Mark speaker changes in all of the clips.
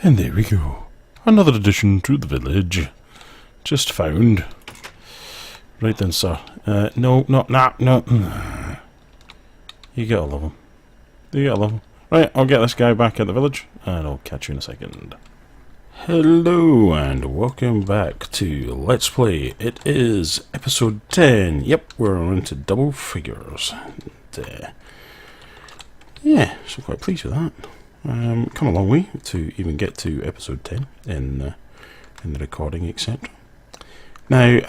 Speaker 1: And there we go. Another addition to the village. Just found. Right then, sir. No. You get all of them. You get all of them. Right, I'll get this guy back at the village, and I'll catch you in a second. Hello, and welcome back to Let's Play. It is episode 10. Yep, we're into double figures. And, yeah, so quite pleased with that. Come a long way to even get to episode 10 in the recording, etc. Now,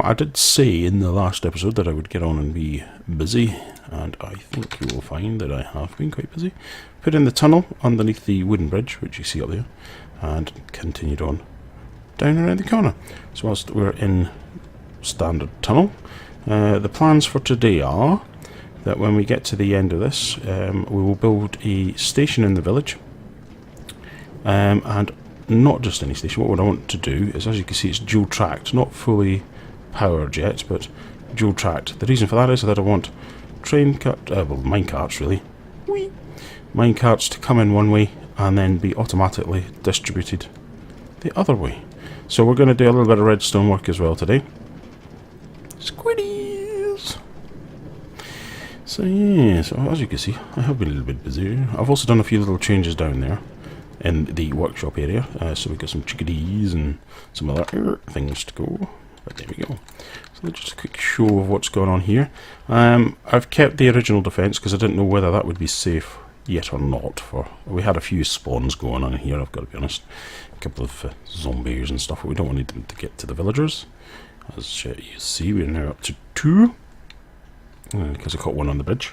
Speaker 1: I did say in the last episode that I would get on and be busy, and I think you will find that I have been quite busy. Put in the tunnel underneath the wooden bridge, which you see up there, and continued on down around the corner. So whilst we're in standard tunnel, the plans for today are that when we get to the end of this, we will build a station in the village, and not just any station. What I want to do is, as you can see, it's dual tracked, not fully powered yet, but dual tracked. The reason for that is that I want minecarts really, minecarts to come in one way and then be automatically distributed the other way. So we're going to do a little bit of redstone work as well today. Squiddies! So yeah, so as you can see, I have been a little bit busy. I've also done a few little changes down there in the workshop area, so we got some chickadees and some other things to go. But there we go. So just a quick show of what's going on here. I've kept the original defence because I didn't know whether that would be safe yet or not. We had a few spawns going on here, I've got to be honest. A couple of zombies and stuff, but we don't want them to get to the villagers. As you see, we're now up to 2. Because I caught one on the bridge.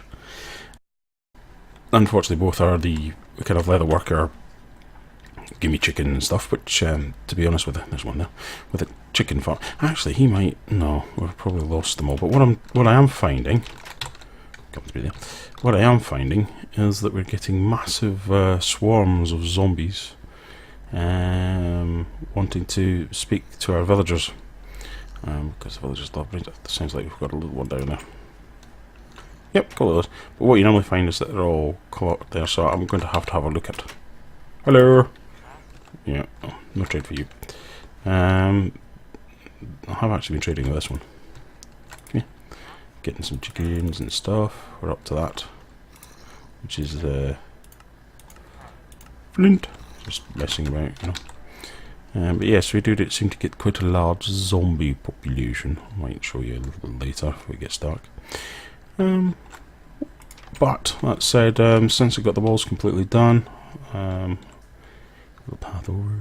Speaker 1: Unfortunately, both are the kind of leather worker gimme chicken and stuff, which, to be honest with you, there's one there, with a chicken farm. Actually, he might, no, we've probably lost them all, but what I am finding, come through there, what I am finding is that we're getting massive swarms of zombies wanting to speak to our villagers, because the villagers love it. Sounds like we've got a little one down there. Yep, couple of those. But what you normally find is that they're all clocked there, so I'm going to have a look at. Hello! Yeah, oh, no trade for you. I have actually been trading with this one. Okay. Getting some chickens and stuff. We're up to that. Which is flint. Just messing about, you know. But yes, we do seem to get quite a large zombie population. I might show you a little later if it gets dark. But that said, since I got the walls completely done, little path over.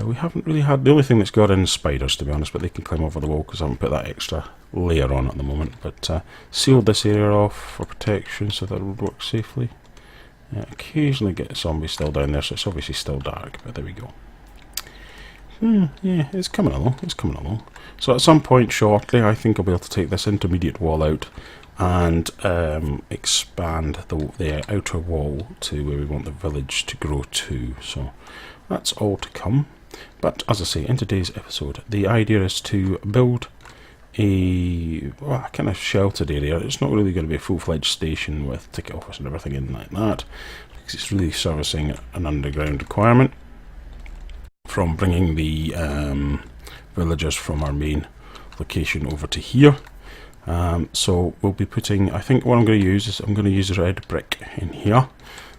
Speaker 1: We haven't really had, the only thing that's got in is spiders, to be honest, but they can climb over the wall because I haven't put that extra layer on at the moment. But sealed this area off for protection so that it would work safely. Occasionally get a zombie still down there, so it's obviously still dark, but there we go. Yeah, it's coming along, it's coming along. So at some point shortly, I think I'll be able to take this intermediate wall out and expand the outer wall to where we want the village to grow to. So that's all to come. But as I say, in today's episode, the idea is to build a kind of sheltered area. It's not really going to be a full-fledged station with ticket office and everything in like that, because it's really servicing an underground requirement from bringing the villagers from our main location over to here. So we'll be putting, I think what I'm going to use is, I'm going to use red brick in here.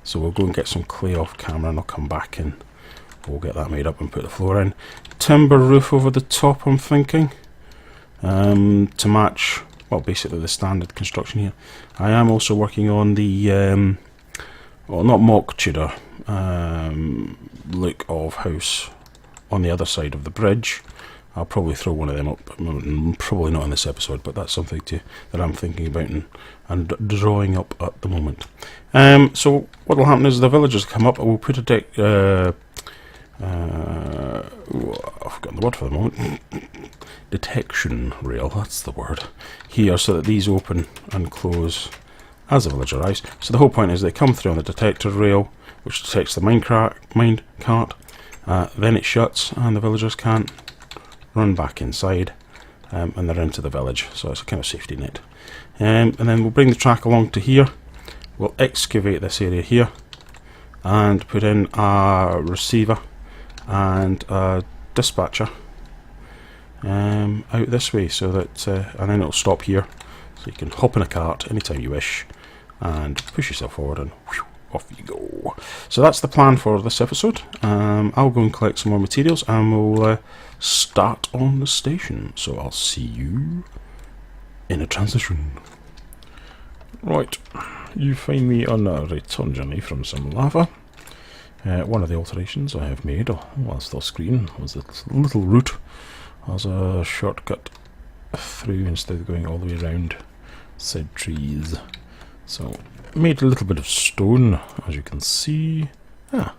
Speaker 1: So we'll go and get some clay off camera and I'll come back and we'll get that made up and put the floor in. Timber roof over the top, I'm thinking, to match, well, basically the standard construction here. I am also working on the, well, not mock Tudor look of house on the other side of the bridge. I'll probably throw one of them up, probably not in this episode, but that's something that I'm thinking about and drawing up at the moment. So what will happen is the villagers come up and we'll put a deck, I've forgotten the word for the moment, detection rail, that's the word, here, so that these open and close as the villager arrives. So the whole point is they come through on the detector rail, which detects the minecart, then it shuts and the villagers can't run back inside, and they're into the village, so it's a kind of safety net. And then we'll bring the track along to here, we'll excavate this area here, and put in a receiver and a dispatcher out this way, so that and then it'll stop here, so you can hop in a cart anytime you wish and push yourself forward, and whew, off you go. So that's the plan for this episode. I'll go and collect some more materials and we'll start on the station. So I'll see you in a transition. Right, you find me on a return journey from some lava. One of the alterations I have made whilst off screen was this little route as a shortcut through instead of going all the way around said trees. So made a little bit of stone, as you can see. Did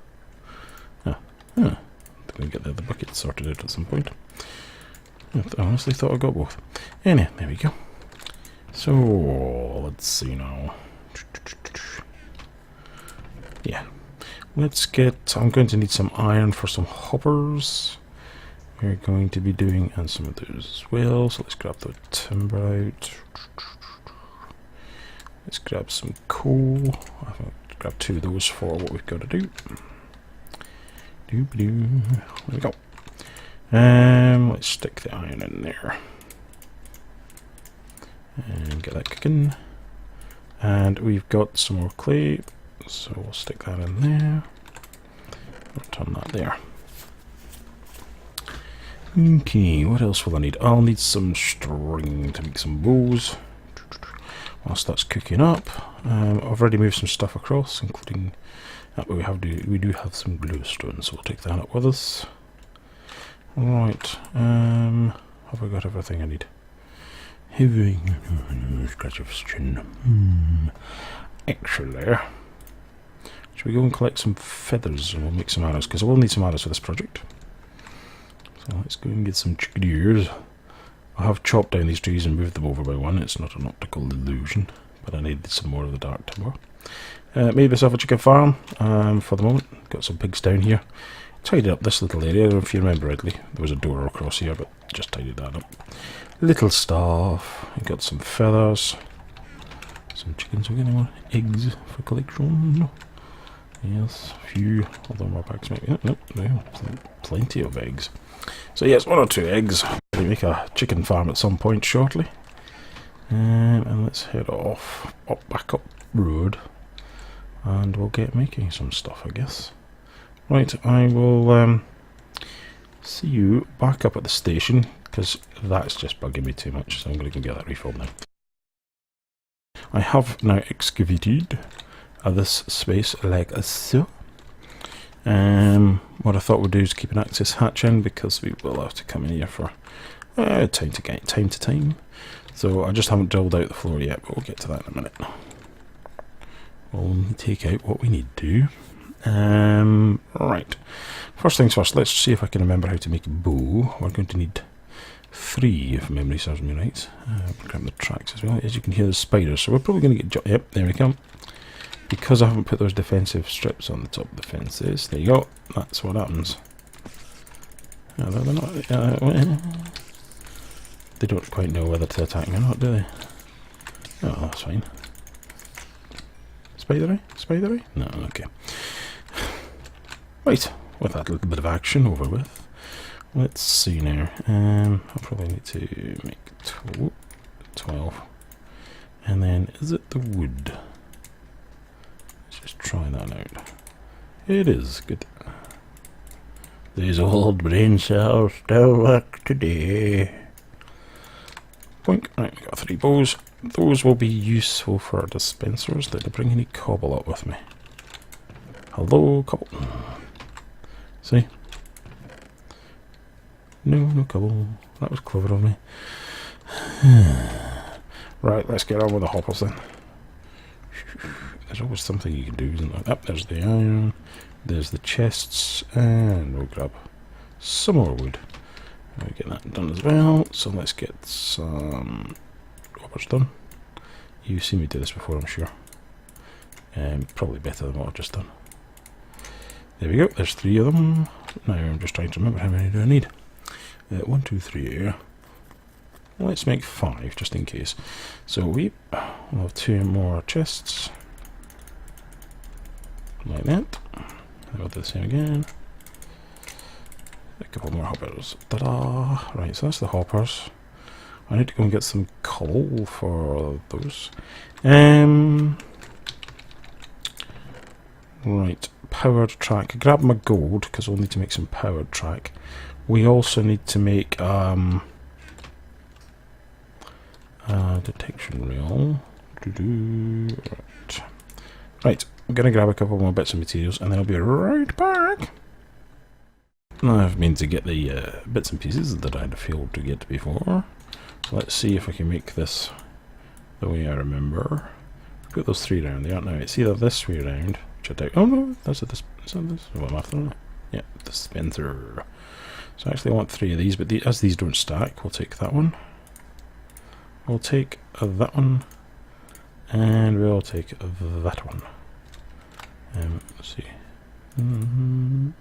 Speaker 1: we get the bucket sorted out at some point? I honestly thought I got both. Anyway, there we go. So let's see now. Yeah, let's get. I'm going to need some iron for some hoppers. We're going to be doing, and some of those as well. So let's grab the timber out. Let's grab some coal. I'll grab 2 of those for what we've got to do. There we go. Let's stick the iron in there. And get that cooking. And we've got some more clay, so we'll stick that in there. Return that there. Okay, what else will I need? I'll need some string to make some bows. Whilst that's cooking up, I've already moved some stuff across, including that. We do have some glowstone, so we'll take that up with us. Right, have I got everything I need? Scratch of his chin. Actually, should we go and collect some feathers and we'll make some arrows, because I will need some arrows for this project. So let's go and get some chicken ears. I have chopped down these trees and moved them over by one. It's not an optical illusion, but I needed some more of the dark timber. Made myself a chicken farm for the moment. Got some pigs down here. Tidied up this little area. If you remember rightly, there was a door across here, but just tidied that up. Little stuff. Got some feathers. Some chickens. We're getting more eggs for collection. Yes, a few. Although more bags maybe. No, plenty of eggs. So yes, 1 or 2 eggs. We'll make a chicken farm at some point shortly. And let's head off, back up road, and we'll get making some stuff, I guess. Right, I will see you back up at the station, because that's just bugging me too much, so I'm going to go get that refilled now. I have now excavated this space like so. What I thought we'd do is keep an access hatch in, because we will have to come in here for time to time. So I just haven't drilled out the floor yet, but we'll get to that in a minute. We'll take out what we need to. Right. First things first, let's see if I can remember how to make a bow. We're going to need 3, if memory serves me right. Grab the tracks as well. As you can hear, the spiders, so we're probably going to get... Yep, there we come. Because I haven't put those defensive strips on the top of the fences. There you go. That's what happens. No, they're not... they don't quite know whether to attack me or not, do they? Oh, that's fine. Spidery? Spidery? No, okay. Right, with that little bit of action over with, let's see now. I'll probably need to make 12. And then, is it the wood? Let's just try that out. It is, good. These old brain cells still work today. Boink. Right, we got 3 bows. Those will be useful for our dispensers. Did I bring any cobble up with me? Hello, cobble. See? No cobble. That was clever of me. Right, let's get on with the hoppers then. There's always something you can do, isn't there? There's the iron. There's the chests. And we'll grab some more wood. We'll get that done as well. So let's get some hoppers done. You've seen me do this before, I'm sure. Probably better than what I've just done. There we go, there's 3 of them. Now I'm just trying to remember how many do I need. 1, 2, 3. Let's make 5 just in case. So we'll have 2 more chests. Like that. And we'll do the same again. A couple more hoppers. Ta-da! Right, so that's the hoppers. I need to go and get some coal for those. Right, powered track. Grab my gold, because we'll need to make some powered track. We also need to make detection rail. Right, I'm going to grab a couple more bits of materials, and then I'll be right back. I've meant to get the bits and pieces that I had failed to get before. So let's see if I can make this the way I remember. Put those three down there. Now it's either this way around, which I doubt. Oh no, that's this. Is that this? What am I after? Yeah, dispenser. So I actually want three of these, but as these don't stack, we'll take that one. We'll take that one, and we'll take that one. Let's see. And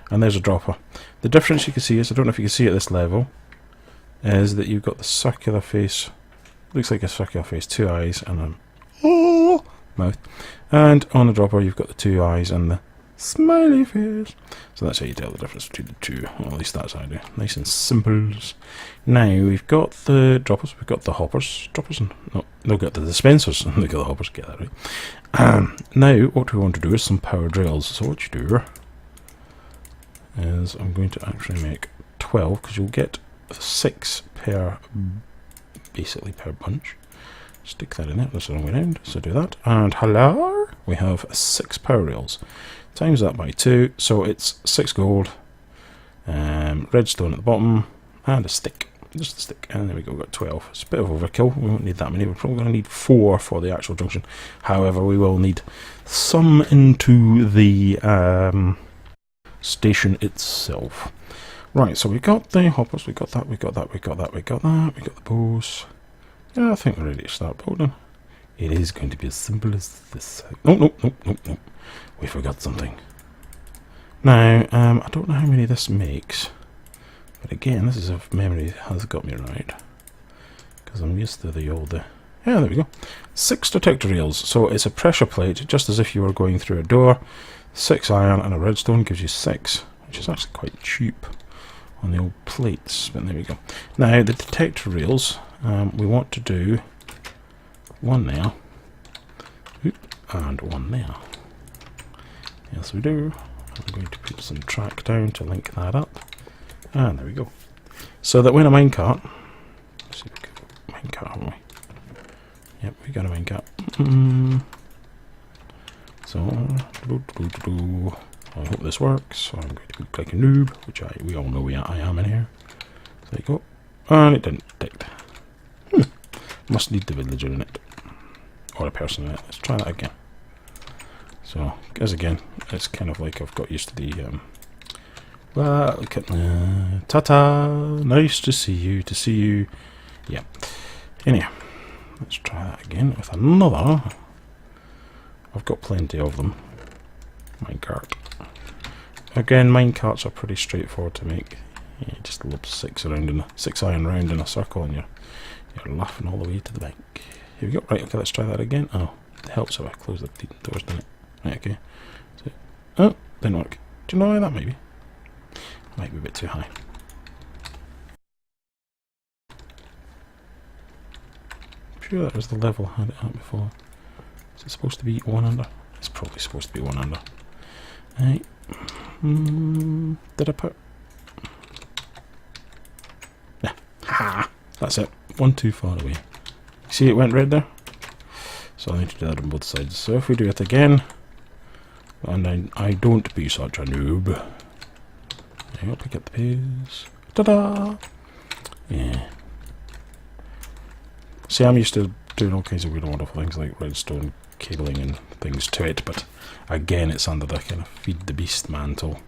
Speaker 1: there's a dropper. The difference you can see is, I don't know if you can see at this level, is that you've got the circular face. Looks like a circular face, 2 eyes and a mouth. And on the dropper you've got the 2 eyes and the smiley face. So that's how you tell the difference between the two. Well, at least that's how I do. Nice and simple. Now we've got the droppers, we've got the hoppers. Droppers and no, we've got the dispensers and we've got the hoppers, get that right. Now what we want to do is some powered rails. So what you do is I'm going to actually make 12, because you'll get 6 per, basically per bunch. Stick that in there, that's the wrong way around, so do that. And hello, we have 6 power rails. Times that by 2, so it's 6 gold, redstone at the bottom, and a stick. Just a stick, and there we go, we've got 12. It's a bit of overkill, we won't need that many, we're probably going to need 4 for the actual junction. However, we will need some into the station itself. Right, so we got the hoppers, we got that, we got that, we got that, we got that, we got the bows. Yeah, I think we're ready to start building. It is going to be as simple as this. No. We forgot something. Now, I don't know how many this makes, but again, this is if memory has got me right, because I'm used to the old. Yeah, there we go. 6 detector rails. So it's a pressure plate, just as if you were going through a door. 6 iron and a redstone gives you 6, which is actually quite cheap on the old plates, but there we go. Now the detector rails, we want to do 1 there, and 1 there. Yes we do. I'm going to put some track down to link that up, and there we go. So that when a minecart, let's see if we got a minecart, haven't we? Yep, we got a minecart. So, I hope this works. So I'm going to click a noob, which we all know I am in here. There you go. And it didn't detect. Must need the villager in it. Or a person in it. Let's try that again. So, as again, it's kind of like I've got used to the... well, look at... ta-ta! Nice to see you, Yeah. Anyhow, let's try that again with another... I've got plenty of them. Minecart. Again, minecarts are pretty straightforward to make. You just lob 6 iron round in a circle, and you're laughing all the way to the bank. Here we go. Right, okay, let's try that again. Oh, it helps if I close the doors, doesn't it? Right, okay. So, oh, didn't work. Do you know why that might be? Might be a bit too high. I'm sure that was the level I had it at before. Is it supposed to be 1 under? It's probably supposed to be 1 under. Right. Did I put... Yeah. Ha! That's it. 1 too far away. See it went red there? So I need to do that on both sides. So if we do it again, and I don't be such a noob. I'll pick up the pace. Ta-da! Yeah. See, I'm used to doing all kinds of weird and wonderful things like redstone cabling and things to it, but again it's under the kind of feed the beast mantle.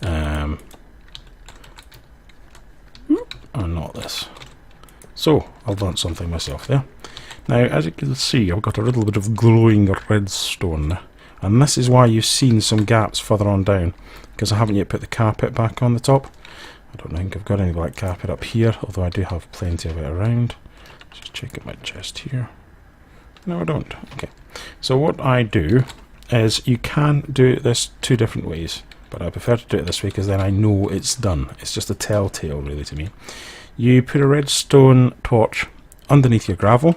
Speaker 1: And not this. So I've learnt something myself there. Now, as you can see, I've got a little bit of glowing redstone, and this is why you've seen some gaps further on down, because I haven't yet put the carpet back on the top. I don't think I've got any black carpet up here, although I do have plenty of it around. Just check out my chest here. No, I don't. Okay. So what I do is you can do this two different ways, but I prefer to do it this way because then I know it's done. It's just a telltale really to me. You put a redstone torch underneath your gravel,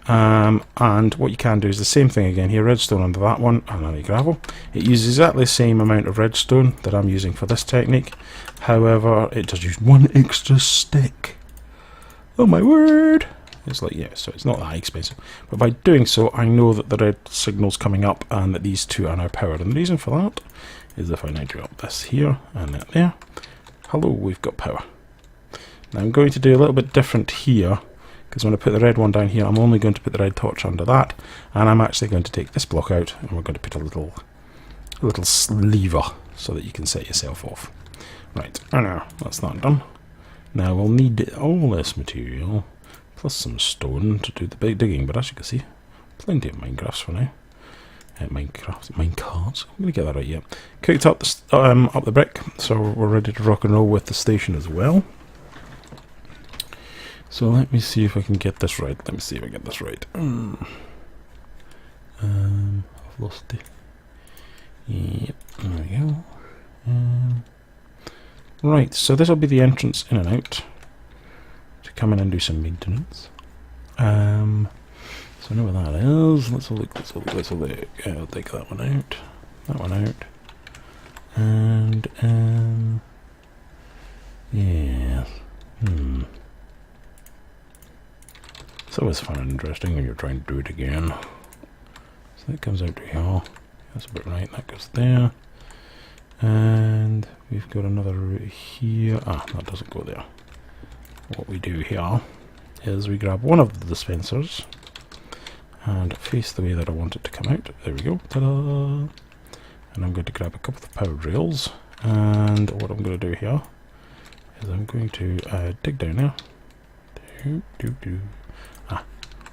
Speaker 1: and what you can do is the same thing again here, redstone under that one and under your gravel. It uses exactly the same amount of redstone that I'm using for this technique, however it does use one extra stick. Oh my word! It's like, yeah, so it's not that expensive, but by doing so I know that the red signal's coming up and that these two are now powered, and the reason for that is if I now drop this here and that there, hello, we've got power. Now I'm going to do a little bit different here, because when I put the red one down here, I'm only going to put the red torch under that, and I'm actually going to take this block out, and we're going to put a little lever so that you can set yourself off. Right, now that's that done. Now we'll need all this material, plus some stone to do the big digging, but as you can see, plenty of Minecrafts for now. Minecarts. I'm going to get that right, yeah. Cooked up the brick, so we're ready to rock and roll with the station as well. So let me see if I can get this right. Let me see if I get this right. I've lost it. Yep, there we go. Right, so this will be the entrance in and out to come in and do some maintenance. So I know where that is. Let's have a look. I'll take that one out. That one out. And yeah. It's always fun and interesting when you're trying to do it again. So that comes out to here. That's about right. That goes there. And we've got another route here. Ah, that doesn't go there. What we do here is we grab one of the dispensers and face the way that I want it to come out. There we go. Ta-da! And I'm going to grab a couple of power rails. And what I'm going to do here is I'm going to dig down there.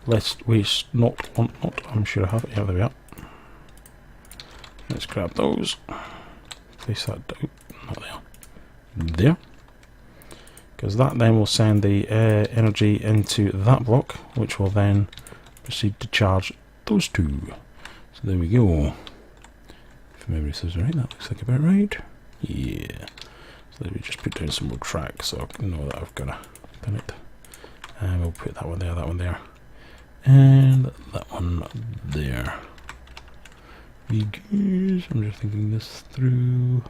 Speaker 1: Let's waste not. I'm sure I have it. Yeah, there we are. Let's grab those. Place that down. Not there. There. Because that then will send the energy into that block, which will then proceed to charge those two. So there we go. If memory serves right, that looks like about right. Yeah. So let me just put down some more tracks so I can know that I've done it. And we'll put that one there, and that one there. Because I'm just thinking this through.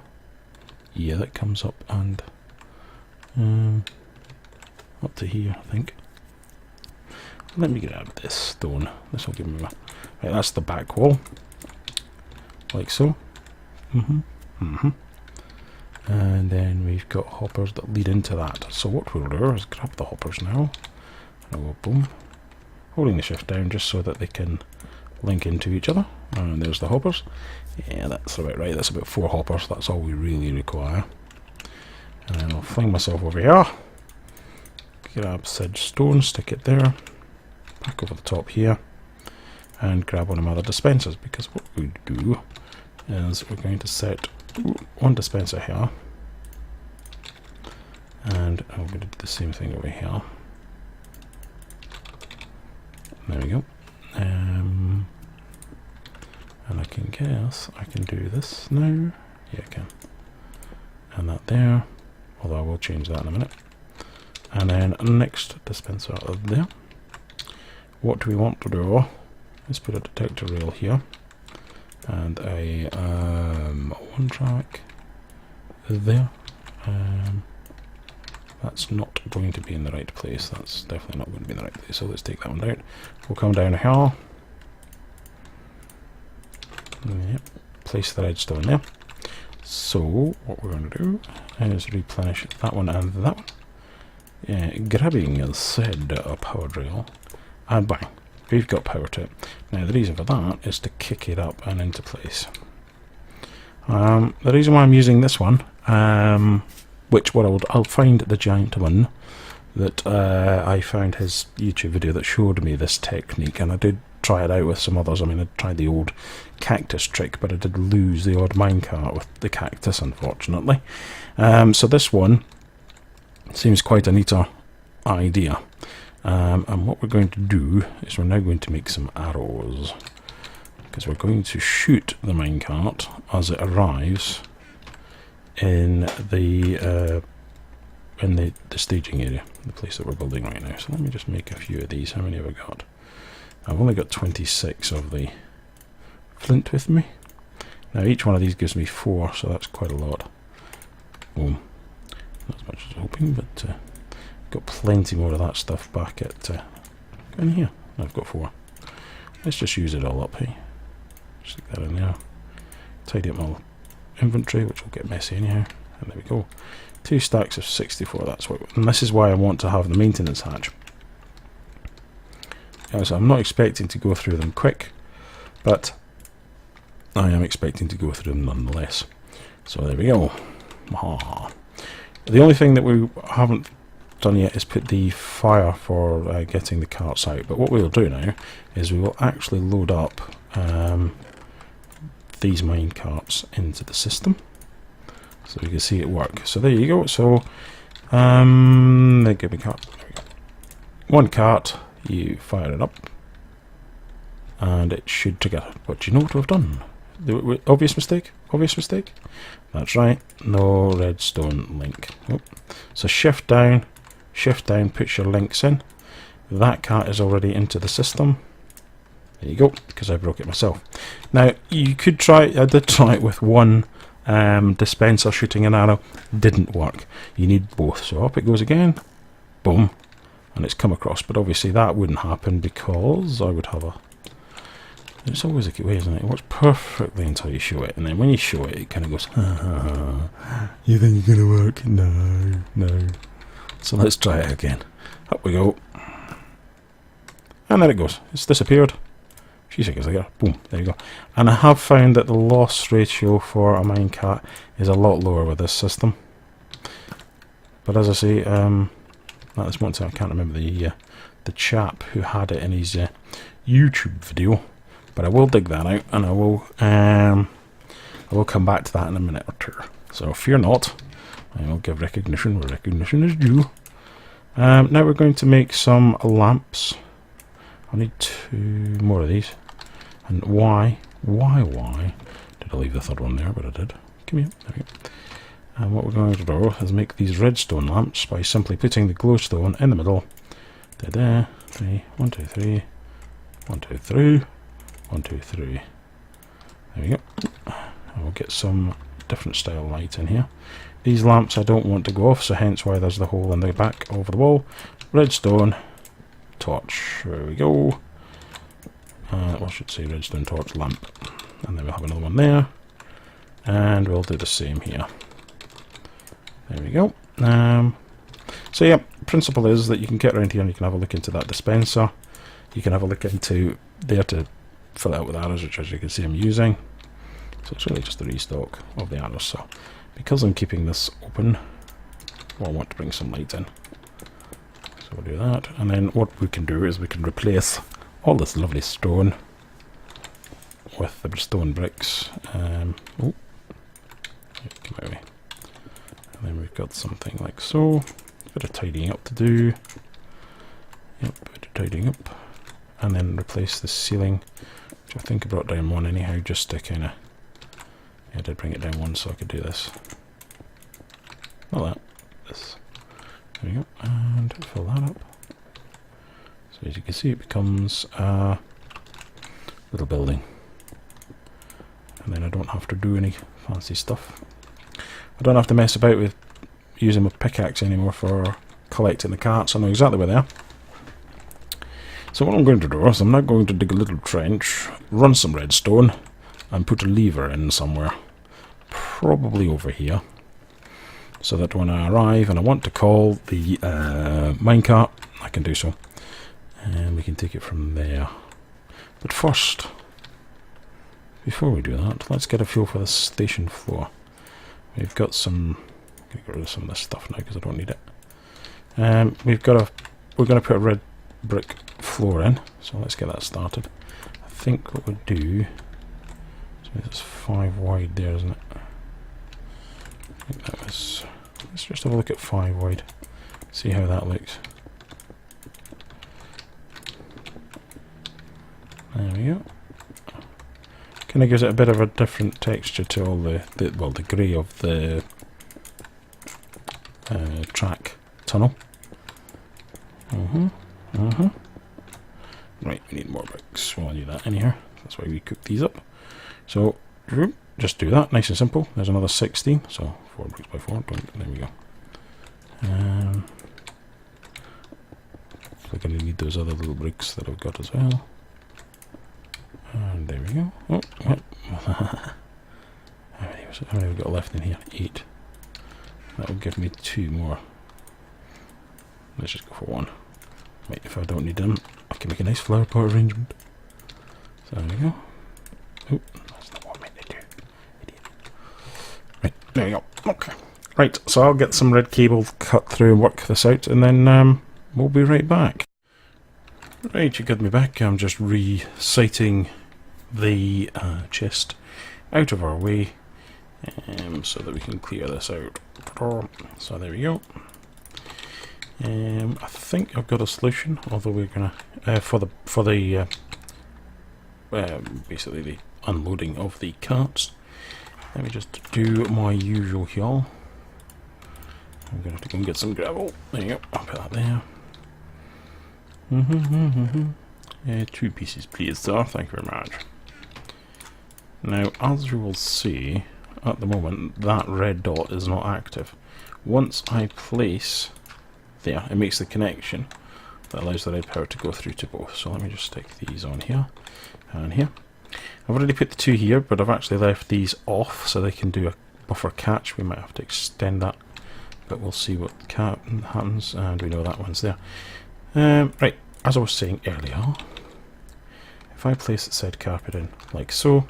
Speaker 1: Yeah, that comes up and up to here, I think. Let me grab this stone. This will give me right, that's the back wall. Like so. And then we've got hoppers that lead into that. So what we'll do is grab the hoppers now. And we'll boom. Holding the shift down just so that they can link into each other. And there's the hoppers. Yeah, that's about right. That's about 4 hoppers. That's all we really require. And then I'll fling myself over here. Grab said stone, stick it there. Back over the top here. And grab one of my other dispensers. Because what we do is we're going to set one dispenser here. And I'm going to do the same thing over here. There we go. And I can guess I can do this now. Yeah, I can. And that there. Although I will change that in a minute. And then next dispenser there. What do we want to do? Let's put a detector rail here. And a one track there. That's not going to be in the right place. That's definitely not going to be in the right place. So let's take that one down. We'll come down here. Yep. Place the redstone there. So what we're going to do is replenish that one and that one. Grabbing said power rail, and bang, we've got power to it. Now the reason for that is to kick it up and into place. The reason why I'm using this one, I'll find the giant one that I found his YouTube video that showed me this technique, and I did try it out with some others. I mean, I tried the old cactus trick, but I did lose the odd minecart with the cactus, unfortunately. So this one seems quite a neater idea. And what we're going to do is we're now going to make some arrows. because we're going to shoot the minecart as it arrives in the staging area, the place that we're building right now. So let me just make a few of these. How many have I got? I've only got 26 of the flint with me. Now each one of these gives me 4, so that's quite a lot. Boom. Not as much as I was hoping, but got plenty more of that stuff back at in here. I've got 4. Let's just use it all up, hey? Stick that in there. Tidy up my inventory, which will get messy anyhow. And there we go. 2 stacks of 64. That's what. And this is why I want to have the maintenance hatch. So I'm not expecting to go through them quick, but I am expecting to go through them nonetheless. So there we go. Aha. The only thing that we haven't done yet is put the fire for getting the carts out. But what we'll do now is we will actually load up these mine carts into the system, so you can see it work. So there you go. So they give me cart. There we go. 1 cart. You fire it up, and it should trigger. But do you know what we've done? The obvious mistake. Obvious mistake. That's right. No redstone link. Oh. So shift down, puts your links in. That cart is already into the system. There you go, because I broke it myself. Now, you could try, I did try it with 1 dispenser shooting an arrow. Didn't work. You need both. So up it goes again. Boom. And it's come across. But obviously that wouldn't happen because I would have a... It's always a way, isn't it? It works perfectly until you show it. And then when you show it, it kind of goes, ha, ha, ha. You think it's going to work? No, no. So let's try it again. Up we go. And there it goes. It's disappeared. A few seconds later, boom, there you go. And I have found that the loss ratio for a minecart is a lot lower with this system. But as I say, at this moment I can't remember the chap who had it in his YouTube video. But I will dig that out, and I will come back to that in a minute or 2. So fear not, I will give recognition where recognition is due. Now we're going to make some lamps. I need 2 more of these. And why did I leave the 3rd one there? But I did. Come here. There we go. And what we're going to do is make these redstone lamps by simply putting the glowstone in the middle. There, 3, 1, 2, 3, 1, 2, 3, 1, 2, 3. There we go. And we'll get some different style light in here. These lamps I don't want to go off, so hence why there's the hole in the back over the wall. Redstone torch. There we go. I should say redstone torch lamp. And then we'll have another one there. And we'll do the same here. There we go. So yeah, principle is that you can get around here and you can have a look into that dispenser. You can have a look into there to fill it out with arrows, which as you can see I'm using. So it's really just the restock of the arrows. So because I'm keeping this open, well, I want to bring some light in. So we'll do that. And then what we can do is we can replace all this lovely stone with the stone bricks. Oh, come out of me. And then we've got something like so. A bit of tidying up to do. Yep, a bit of tidying up. And then replace the ceiling, which I think I brought down 1 anyhow, just to kind of... Yeah, I did bring it down 1 so I could do this. Not that. This. There we go. And fill that up. So as you can see, it becomes a little building. And then I don't have to do any fancy stuff. I don't have to mess about with using my pickaxe anymore for collecting the carts. I know exactly where they are. So what I'm going to do is I'm now going to dig a little trench, run some redstone, and put a lever in somewhere. Probably over here. So that when I arrive and I want to call the minecart, I can do so. And we can take it from there. But first, before we do that, let's get a feel for the station floor. We've got some... I'm going to get rid of some of this stuff now because I don't need it. We're going to put a red brick floor in, so let's get that started. I think what we'll do... So it's 5 wide there, isn't it? I think that was... Let's just have a look at 5 wide. See how that looks. There we go. Kind of gives it a bit of a different texture to all the grey of the track tunnel. Right, we need more bricks. We'll do that in here. That's why we cook these up. So just do that, nice and simple. There's another 16, so 4 bricks by 4. There we go. We're going to need those other little bricks that I've got as well. And there we go. Oh, what? How many have we got left in here? 8. That will give me 2 more. Let's just go for 1. Right, if I don't need them, I can make a nice flower pot arrangement. So there we go. Oh, that's not what I meant to do. Idiot. Right, there we go. Okay. Right, so I'll get some red cable cut through and work this out, and then we'll be right back. Right, you got me back. I'm just resiting the chest out of our way so that we can clear this out. So there we go. I think I've got a solution, although we're gonna for the basically the unloading of the carts. Let me just do my usual here. I'm gonna have to go and get some gravel. There you go. I'll put that there. 2 pieces, please, sir. Thank you very much. Now, as you will see, at the moment, that red dot is not active. Once I place there, it makes the connection that allows the red power to go through to both. So let me just stick these on here and here. I've already put the 2 here, but I've actually left these off so they can do a buffer catch. We might have to extend that, but we'll see what happens, and we know that one's there. Right, as I was saying earlier, if I place the said carpet in like so,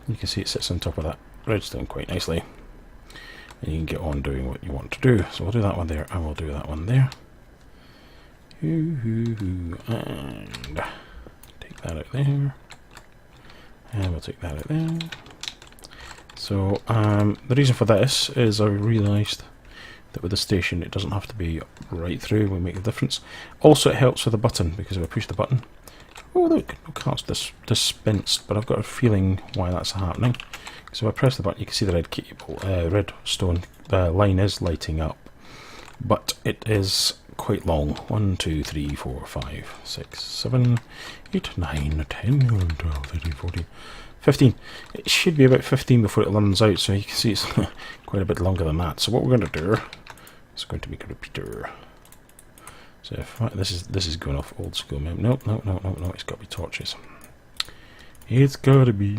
Speaker 1: you can see it sits on top of that redstone quite nicely, and you can get on doing what you want to do. So we'll do that one there, and we'll do that one there. And take that out there, and we'll take that out there. So the reason for this is I realised that with the station it doesn't have to be right through, we make a difference. Also it helps with the button, because if I push the button, oh look, no cards dispensed, but I've got a feeling why that's happening. So if I press the button, you can see the red cable, redstone line is lighting up, but it is quite long. 1, 2, 3, 4, 5, 6, 7, 8, 9, 10, 11, 12, 13, 14, 15. It should be about 15 before it runs out, so you can see it's quite a bit longer than that. So what we're going to do is going to make a repeater. So if this is going off old school. No, it's got to be torches. It's got to be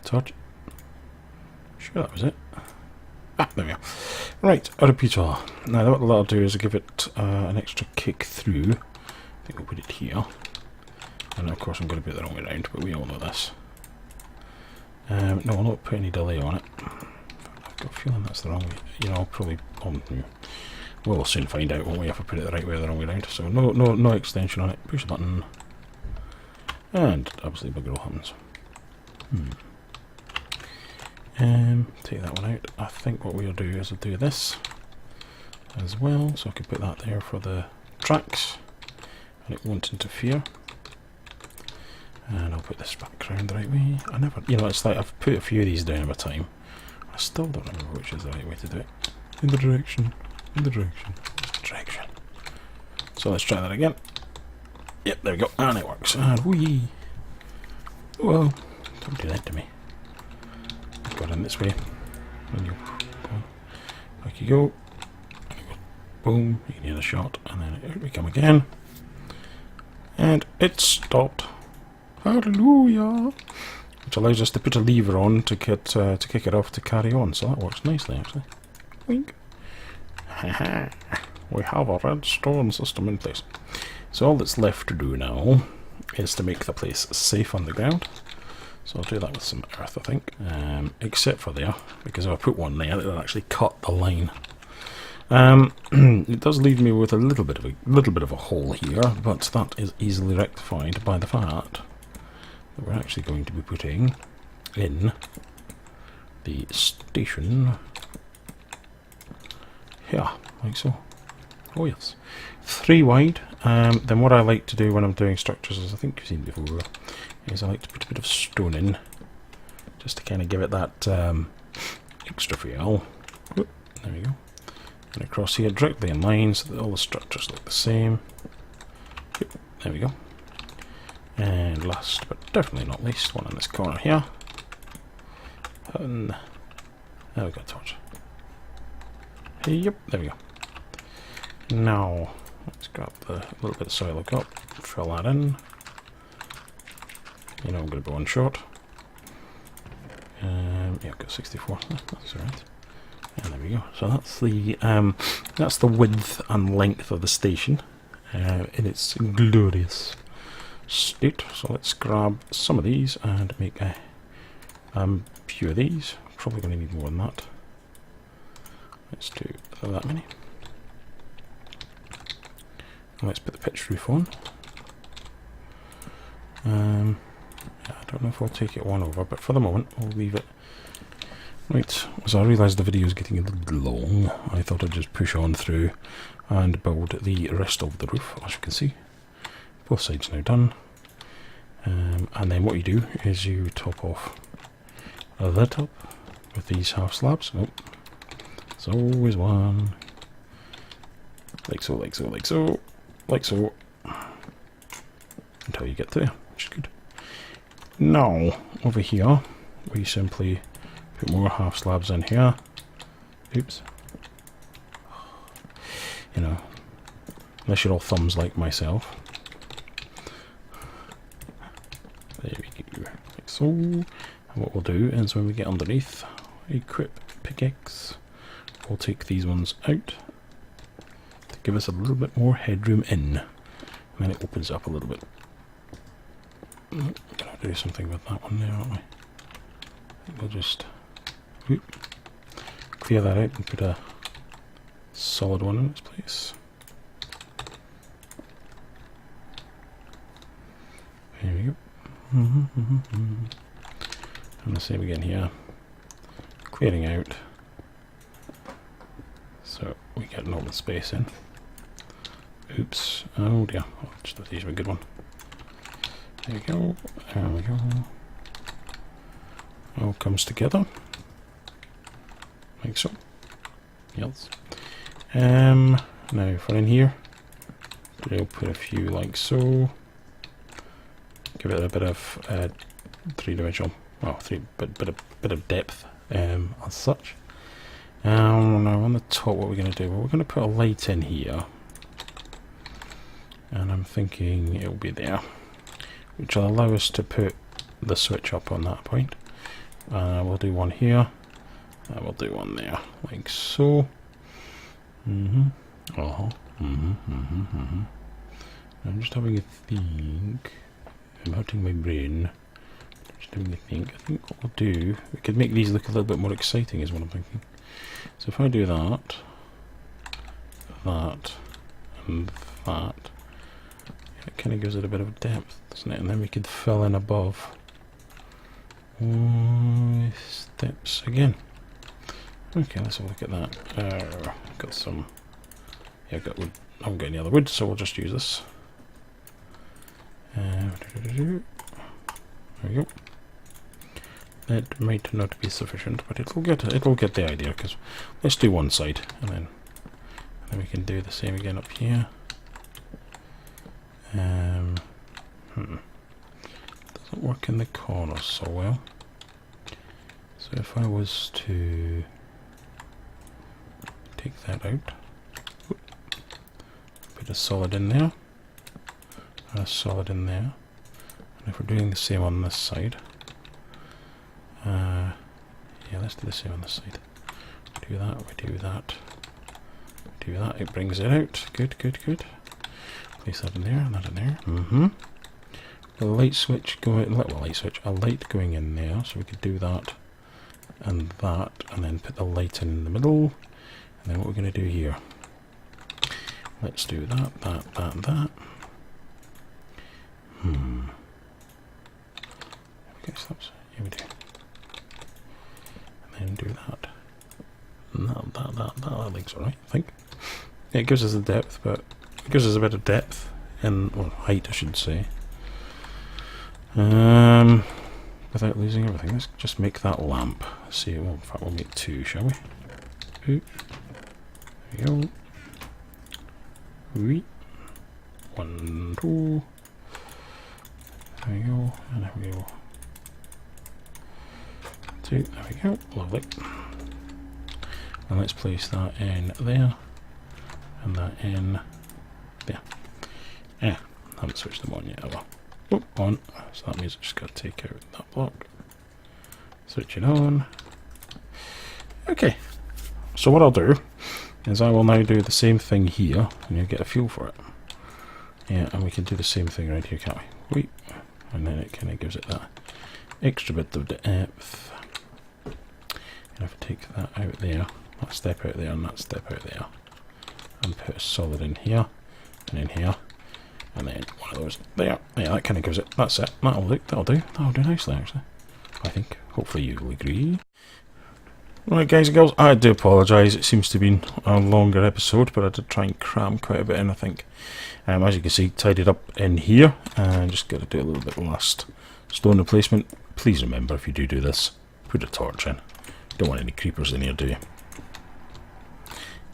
Speaker 1: torch. Sure, that was it. Ah, there we go. Right, a repeater. Now what I'll do is give it an extra kick through. I think we'll put it here. And of course I'm going to put it the wrong way around, but we all know this. No, I'll not put any delay on it. I've got a feeling that's the wrong way. You know, I'll probably... we'll soon find out, won't we, if I put it the right way or the wrong way around. So no extension on it. Push the button. And absolutely bugger all happens. Take that one out. I think what we'll do is we'll do this as well, so I can put that there for the tracks, and it won't interfere. And I'll put this back around the right way. I never, you know, it's like I've put a few of these down over time. I still don't remember which is the right way to do it. In the direction. So let's try that again. Yep, there we go, and it works. And whee! Well, don't do that to me. Got in this way. And you go. Back you go. Boom, you can hear the shot, and then here we come again. And it stopped. Hallelujah! Which allows us to put a lever on to kick it off to carry on, so that works nicely actually. Wink. Haha. We have a redstone system in place. So all that's left to do now is to make the place safe underground. So I'll do that with some earth, I think. Except for there, because if I put one there, it'll actually cut the line. It does leave me with a little bit of a hole here, but that is easily rectified by the fact that we're actually going to be putting in the station here, like so. Oh yes, 3 wide. Then what I like to do when I'm doing structures, as I think you've seen before, is I like to put a bit of stone in just to kind of give it that extra feel. Oop, there we go. And across here, directly in line, so that all the structures look the same. Oop, there we go. And last but definitely not least, one in this corner here. And there we go, torch. Yep, there we go. Now, let's grab the little bit of soil I've got, fill that in. You know I'm going to go one short. Yeah, I've got 64. That's alright. And there we go. So that's the width and length of the station in its glorious state. So let's grab some of these and make a few of these. Probably going to need more than that. Let's do that many. And let's put the pitch roof on. I don't know if I'll take it one over, but for the moment we'll leave it. Right, so I realised the video is getting a little long. I thought I'd just push on through and build the rest of the roof. As you can see, both sides now done. And then what you do is you top off the top with these half slabs. Oh, there's always one. Like so, like so, like so, like so. Until you get there, which is good. Now, over here, we simply put more half slabs in here. Oops. You know, unless you're all thumbs like myself. There we go, like so. And what we'll do is when we get underneath, equip pickaxe, we'll take these ones out to give us a little bit more headroom in. And then it opens up a little bit. Gonna do something with that one there, aren't we? I think we'll just clear that out and put a solid one in its place. There we go. And the same again here. Clearing out so we get an open space in. Oops. Oh dear. Oh, just thought these were a good one. There we go. There we go. All comes together. Like so. Yes. Now if we're in here, we'll put a few like so. Give it a bit of three-dimensional, well, bit of depth as such. Now on the top, what we're going to do? Well, we're going to put a light in here, and I'm thinking it'll be there, which will allow us to put the switch up on that point. We'll do one here, and we'll do one there, like so. I'm just having a think. I'm hurting my brain. Just having a think. I think what we'll do, we could make these look a little bit more exciting, is what I'm thinking. So if I do that, and that, it kind of gives it a bit of depth, doesn't it? And then we could fill in above steps again. Okay, let's have a look at that. Got some. Yeah, got wood. I haven't got any other wood, so we'll just use this. There we go. It might not be sufficient, but it'll get the idea. Because let's do one side, and then we can do the same again up here. Doesn't work in the corners so well. So if I was to take that out, put a solid in there, and a solid in there, and if we're doing the same on this side, yeah, let's do the same on this side. Do that, we do that, do that, it brings it out. Good, good, good. Place that in there, and that in there. A light switch going, well, a light going in there, so we could do that, and then put the light in the middle, and then what we're going to do here. Let's do that, that. Okay, stops. Here we do. And then do that. That looks alright, I think. It gives us the depth, but it gives us a bit of depth, and, well, height I should say. without losing everything. Let's just make that lamp. Let's see, well, in fact, we'll make 2, shall we? Ooh. There we go. Wee. 1, 2. There we go. And there we go. 2. There we go. Lovely. And let's place that in there. And that in there. Yeah. Haven't switched them on yet. Oh, well. Oh, on. So that means I just got to take out that block. Switch it on. Okay. So what I'll do is I will now do the same thing here, and you'll get a feel for it. Yeah, and we can do the same thing right here, can't we? Wait. And then it kind of gives it that extra bit of depth. And if I take that out there, that step out there, and that step out there, and put a solid in here, and in here, and then one of those there. Yeah, that kind of gives it. That's it. That'll do. That'll do nicely, actually. I think. Hopefully you will agree. Right, guys and girls, I do apologise. It seems to have been a longer episode, but I did try and cram quite a bit in, I think. As you can see, tidied up in here, and just got to do a little bit of last stone replacement. Please remember, if you do this, put a torch in. Don't want any creepers in here, do you?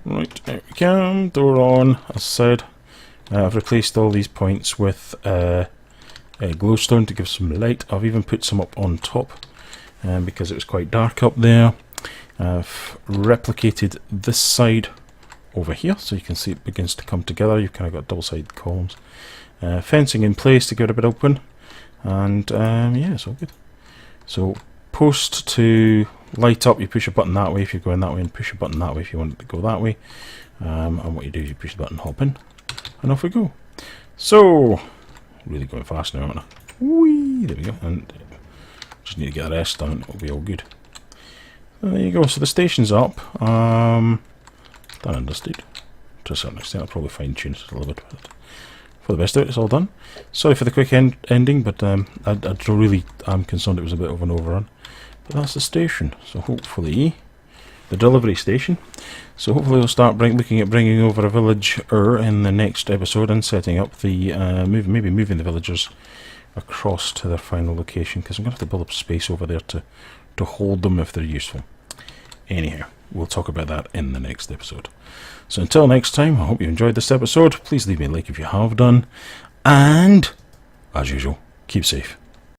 Speaker 1: Right, there we go. Door on, as I said. I've replaced all these points with a glowstone to give some light. I've even put some up on top because it was quite dark up there. I've replicated this side over here, so you can see it begins to come together. You've kind of got double-sided columns. Fencing in place to get a bit open, and yeah, it's all good. So post to light up, you push a button that way if you're going that way, and push a button that way if you want it to go that way. And what you do is you push the button, hop in, and off we go. So, really going fast now, aren't I? Whee! There we go. And just need to get the rest done, it'll be all good. And there you go, so the station's up. Done and dusted. To a certain extent, I'll probably fine tune it a little bit, but for the best of it, it's all done. Sorry for the quick ending, but I really am concerned it was a bit of an overrun. But that's the station, so hopefully, the delivery station. So hopefully we'll start looking at bringing over a villager in the next episode and setting up the, maybe moving the villagers across to their final location, because I'm going to have to build up space over there to hold them if they're useful. Anyhow, we'll talk about that in the next episode. So until next time, I hope you enjoyed this episode. Please leave me a like if you have done. And, as usual, keep safe.